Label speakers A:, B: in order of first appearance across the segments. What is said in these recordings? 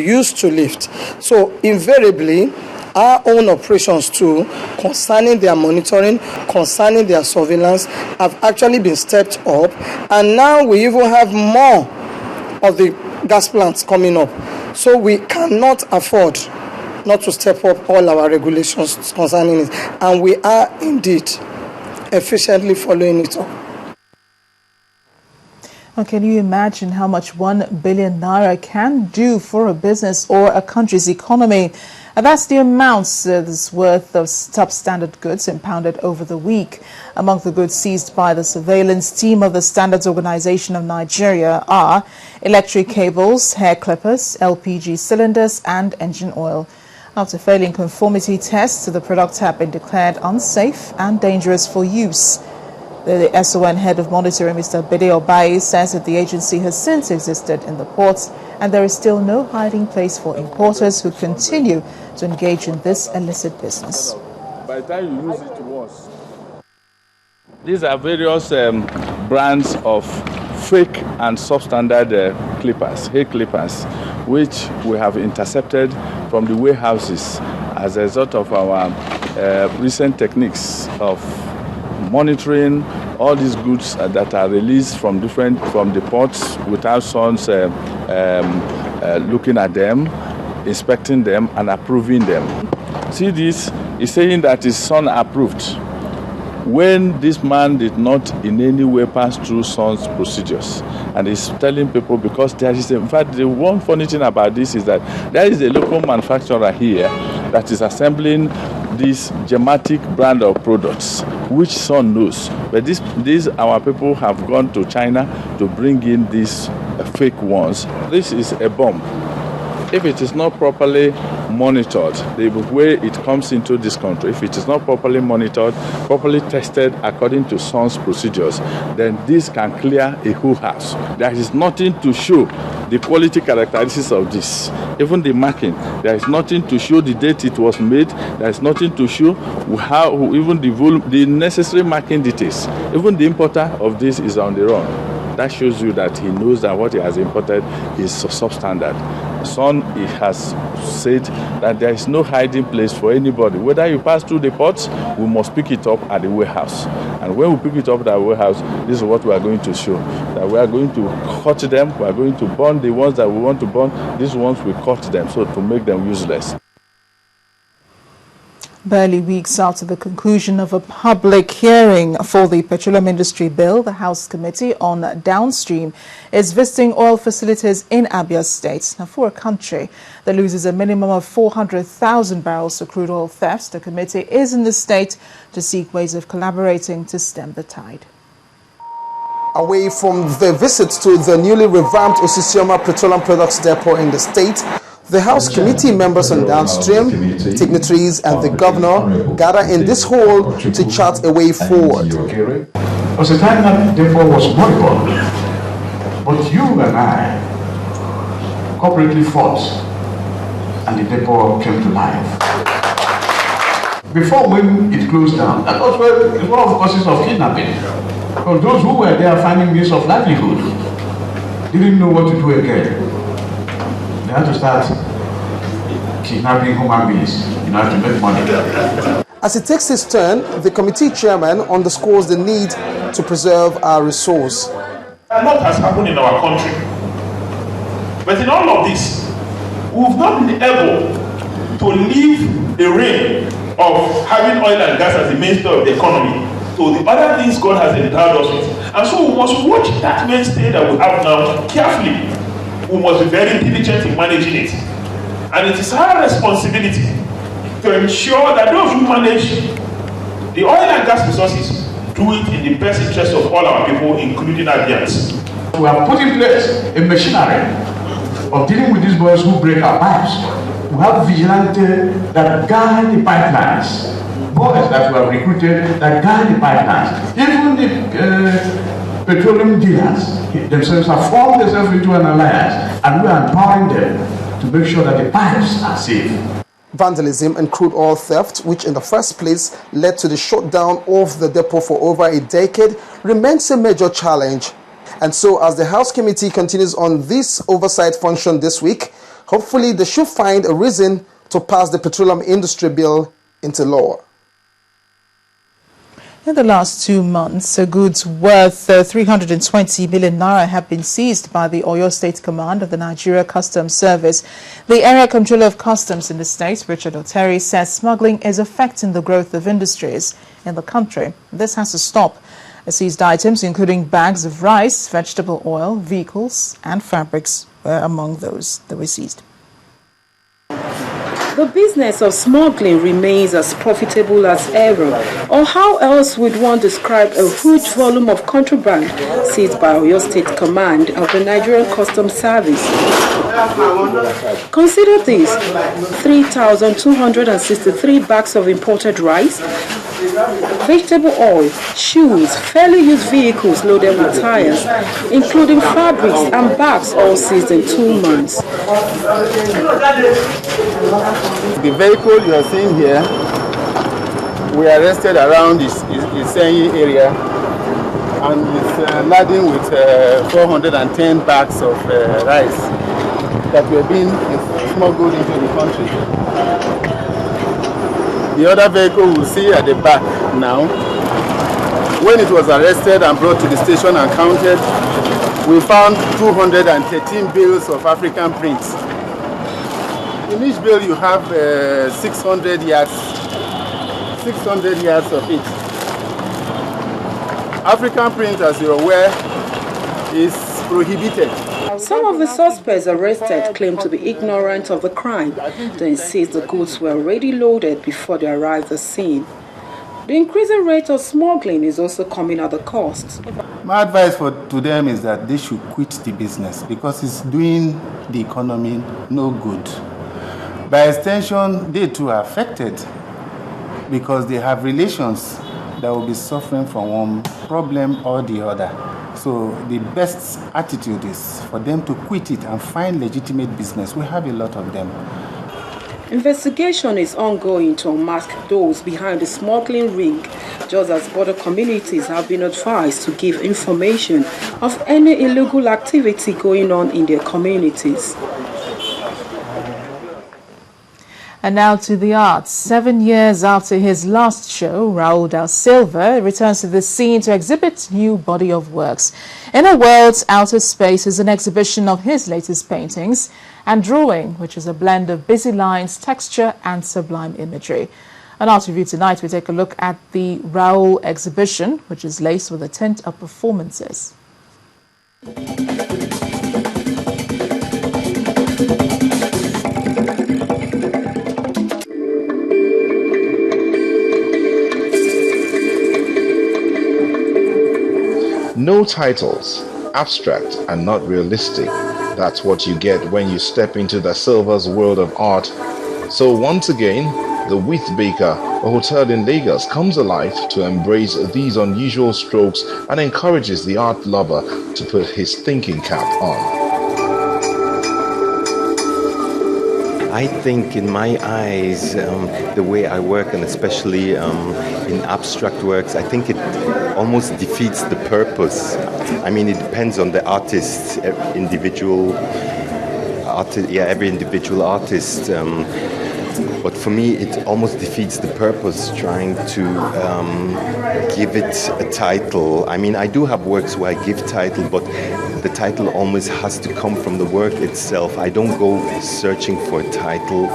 A: used to lift. So invariably, our own operations too, concerning their monitoring, concerning their surveillance, have actually been stepped up, and now we even have more of the gas plants coming up. So we cannot afford not to step up all our regulations concerning it, and we are indeed efficiently following it up.
B: Now, can you imagine how much 1 billion naira can do for a business or a country's economy? And that's the amounts that's worth of substandard goods impounded over the week. Among the goods seized by the surveillance team of the Standards Organization of Nigeria are electric cables, hair clippers, LPG cylinders and engine oil. After failing conformity tests, the products have been declared unsafe and dangerous for use. The SON head of monitoring, Mr. Bede Obayi, says that the agency has since existed in the ports and there is still no hiding place for importers who continue to engage in this illicit business.
C: By the time you use it once. These are various brands of fake and substandard clippers, hair clippers, which we have intercepted from the warehouses as a result of our recent techniques of monitoring all these goods that are released from the ports without SON's looking at them, inspecting them and approving them. See, this is saying that it's SON approved when this man did not in any way pass through SON's procedures. And he's telling people, because there is, in fact, the one funny thing about this is that there is a local manufacturer here that is assembling this gematic brand of products, which SON knows. But these our people have gone to China to bring in these fake ones. This is a bomb. If it is not properly monitored, the way it comes into this country, if it is not properly monitored, properly tested according to SON's procedures, then this can clear a whole house. There is nothing to show the quality characteristics of this. Even the marking, there is nothing to show the date it was made. There is nothing to show how, even the volume, the necessary marking details. Even the importer of this is on the run. That shows you that he knows that what he has imported is substandard. SON has said that there is no hiding place for anybody. Whether you pass through the ports, we must pick it up at the warehouse. And when we pick it up at the warehouse, this is what we are going to show. That we are going to cut them, we are going to burn the ones that we want to burn. These ones we cut them so to make them useless.
B: Barely weeks after the conclusion of a public hearing for the Petroleum Industry Bill, the House Committee on Downstream is visiting oil facilities in Abia State. Now, for a country that loses a minimum of 400,000 barrels to crude oil thefts, the committee is in the state to seek ways of collaborating to stem the tide.
D: Away from the visit to the newly revamped Osisioma Petroleum Products Depot in the state, the House Committee members on Downstream, dignitaries and the governor gather in this hall to chart a way forward.
E: There was a time that depot was moribund, but you and I corporately fought and the depot came to life. Before when it closed down, that was one of the causes of kidnapping. Because those who were there finding means of livelihood didn't know what to do again. They had to start kidnapping human beings in order to make money.
D: As he takes his turn, the committee chairman underscores the need to preserve our resource.
F: A lot has happened in our country. But in all of this, we've not been able to leave the reign of having oil and gas as the mainstay of the economy to the other things God has endowed us with. And so we must watch that mainstay that we have now carefully. We must be very diligent in managing it. And it is our responsibility to ensure that those who manage the oil and gas resources do it in the best interest of all our people, including Abians.
E: We have put in place a machinery of dealing with these boys who break our pipes. We have vigilantes that guard the pipelines, boys that we have recruited that guard the pipelines. Even the petroleum dealers themselves have formed themselves into an alliance, and we are empowering them to make sure that the pipes are safe.
D: Vandalism and crude oil theft, which in the first place led to the shutdown of the depot for over a decade, remains a major challenge. And so as the House Committee continues on this oversight function this week, Hopefully, they should find a reason to pass the petroleum industry bill into law.
B: In the last 2 months, goods worth 320 million naira have been seized by the Oyo State Command of the Nigeria Customs Service. The Area Controller of Customs in the state, Richard Oteri, says smuggling is affecting the growth of industries in the country. This has to stop. The seized items, including bags of rice, vegetable oil, vehicles and fabrics, were among those that were seized.
G: The business of smuggling remains as profitable as ever, or how else would one describe a huge volume of contraband seized by Oyo State Command of the Nigerian Customs Service? Consider this: 3,263 bags of imported rice, vegetable oil, shoes, fairly used vehicles loaded with tires, including fabrics and bags, all seized in 2 months.
H: The vehicle you are seeing here, we arrested around this Isenyi area, and it's laden with 410 bags of rice that were being smuggled into the country. The other vehicle we'll see at the back now, when it was arrested and brought to the station and counted, we found 213 bales of African prints. In each bale you have 600 yards of it. African print, as you're aware, is prohibited.
G: Some of the suspects arrested claim to be ignorant of the crime. They insist the goods were already loaded before they arrived at the scene. The increasing rate of smuggling is also coming at a cost.
H: My advice to them is that they should quit the business because it's doing the economy no good. By extension, they too are affected because they have relations that will be suffering from one problem or the other. So the best attitude is for them to quit it and find legitimate business. We have a lot of them.
G: Investigation is ongoing to unmask those behind the smuggling ring, just as border communities have been advised to give information of any illegal activity going on in their communities.
B: And now to the arts. 7 years after his last show, Raul da Silva returns to the scene to exhibit new body of works. In a World's Outer Space is an exhibition of his latest paintings and drawing, which is a blend of busy lines, texture and sublime imagery. On Art Review tonight, we take a look at the Raul exhibition, which is laced with a tent of performances.
I: No titles, abstract and not realistic. That's what you get when you step into da Silva's world of art. So once again, the With Baker, a hotel in Lagos, comes alive to embrace these unusual strokes and encourages the art lover to put his thinking cap on.
J: I think in my eyes, the way I work, and especially in abstract works, I think it almost defeats the purpose. I mean, it depends on the artist, every individual artist. But for me, it almost defeats the purpose trying to give it a title. I mean, I do have works where I give title, but the title almost has to come from the work itself. I don't go searching for a title.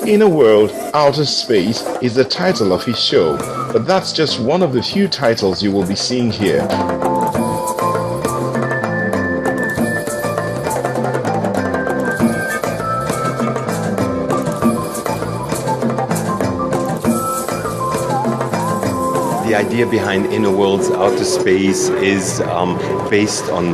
I: In a World, Outer Space is the title of his show, but that's just one of the few titles you will be seeing here.
J: The idea behind Inner World's Outer Space is based on